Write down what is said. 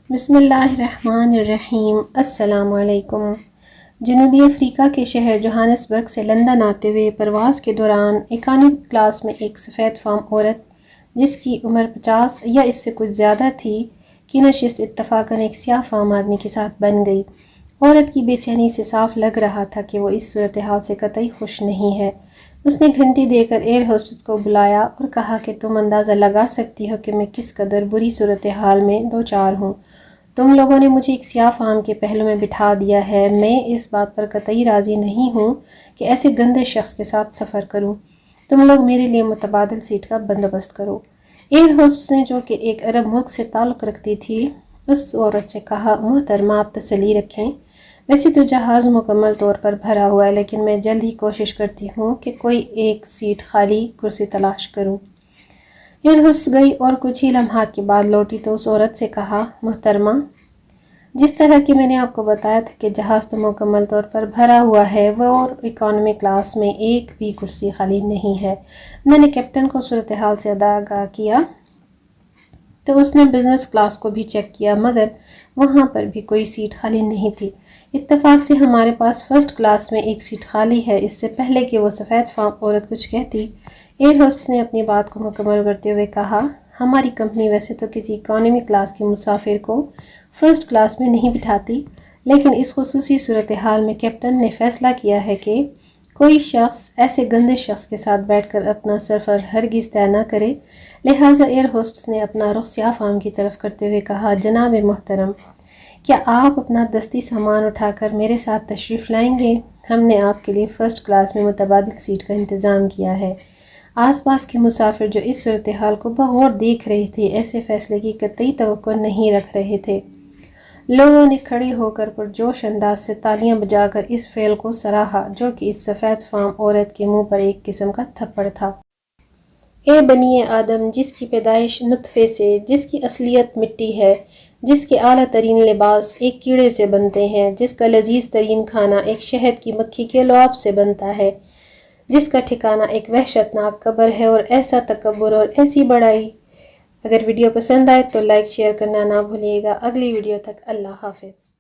بسم اللہ الرحمن الرحیم۔ السلام علیکم۔ جنوبی افریقہ کے شہر جوہانسبرگ سے لندن آتے ہوئے پرواز کے دوران اکانومی کلاس میں ایک سفید فام عورت جس کی عمر 50 یا اس سے کچھ زیادہ تھی کی نشست اتفاقاً ایک سیاہ فام آدمی کے ساتھ بن گئی۔ عورت کی بے چینی سے صاف لگ رہا تھا کہ وہ اس صورتحال سے قطعی خوش نہیں ہے۔ اس نے گھنٹی دے کر ایئر ہوسٹس کو بلایا اور کہا کہ تم اندازہ لگا سکتی ہو کہ میں کس قدر بری صورتحال میں دوچار ہوں۔ تم لوگوں نے مجھے ایک سیاہ فام کے پہلو میں بٹھا دیا ہے۔ میں اس بات پر قطعی راضی نہیں ہوں کہ ایسے گندے شخص کے ساتھ سفر کروں۔ تم لوگ میرے لیے متبادل سیٹ کا بندوبست کرو۔ ایئر ہوسٹس نے، جو کہ ایک عرب ملک سے تعلق رکھتی تھی، اس عورت سے کہا، محترمہ آپ تسلی رکھیں، ویسے تو جہاز مکمل طور پر بھرا ہوا ہے، لیکن میں جلد ہی کوشش کرتی ہوں کہ کوئی ایک سیٹ خالی کرسی تلاش کروں۔ ایئر ہوسٹس گئی اور کچھ ہی لمحات کے بعد لوٹی تو اس عورت سے کہا، محترمہ، جس طرح کہ میں نے آپ کو بتایا تھا کہ جہاز تو مکمل طور پر بھرا ہوا ہے، وہ اور اکانومی کلاس میں ایک بھی کرسی خالی نہیں ہے۔ میں نے کیپٹن کو صورتحال سے آگاہ کیا تو اس نے بزنس کلاس کو بھی چیک کیا، مگر وہاں پر بھی کوئی سیٹ خالی نہیں تھی۔ اتفاق سے ہمارے پاس فرسٹ کلاس میں ایک سیٹ خالی ہے۔ اس سے پہلے کہ وہ سفید فام عورت کچھ کہتی، ایئر ہوسٹس نے اپنی بات کو مکمل کرتے ہوئے کہا، ہماری کمپنی ویسے تو کسی اکانومی کلاس کے مسافر کو فرسٹ کلاس میں نہیں بٹھاتی، لیکن اس خصوصی صورتحال میں کیپٹن نے فیصلہ کیا ہے کہ کوئی شخص ایسے گندے شخص کے ساتھ بیٹھ کر اپنا سفر ہرگز طے نہ کرے۔ لہٰذا ایئر ہوسٹس نے اپنا رخ سیاہ فام کی طرف کرتے ہوئے کہا، جناب محترم، کیا آپ اپنا دستی سامان اٹھا کر میرے ساتھ تشریف لائیں گے؟ ہم نے آپ کے لیے فرسٹ کلاس میں متبادل سیٹ کا انتظام کیا ہے۔ آس پاس کے مسافر جو اس صورتحال کو بغور دیکھ رہے تھے، ایسے فیصلے کی قطعی توقع نہیں رکھ رہے تھے۔ لوگوں نے کھڑے ہو کر پرجوش انداز سے تالیاں بجا کر اس فعل کو سراہا، جو کہ اس سفید فام عورت کے منہ پر ایک قسم کا تھپڑ تھا۔ اے بنی آدم، جس کی پیدائش نطفے سے، جس کی اصلیت مٹی ہے، جس کے اعلیٰ ترین لباس ایک کیڑے سے بنتے ہیں، جس کا لذیذ ترین کھانا ایک شہد کی مکھی کے لعاب سے بنتا ہے، جس کا ٹھکانہ ایک وحشتناک قبر ہے، اور ایسا تکبر اور ایسی بڑائی۔ اگر ویڈیو پسند آئے تو لائک شیئر کرنا نہ بھولیے گا۔ اگلی ویڈیو تک اللہ حافظ۔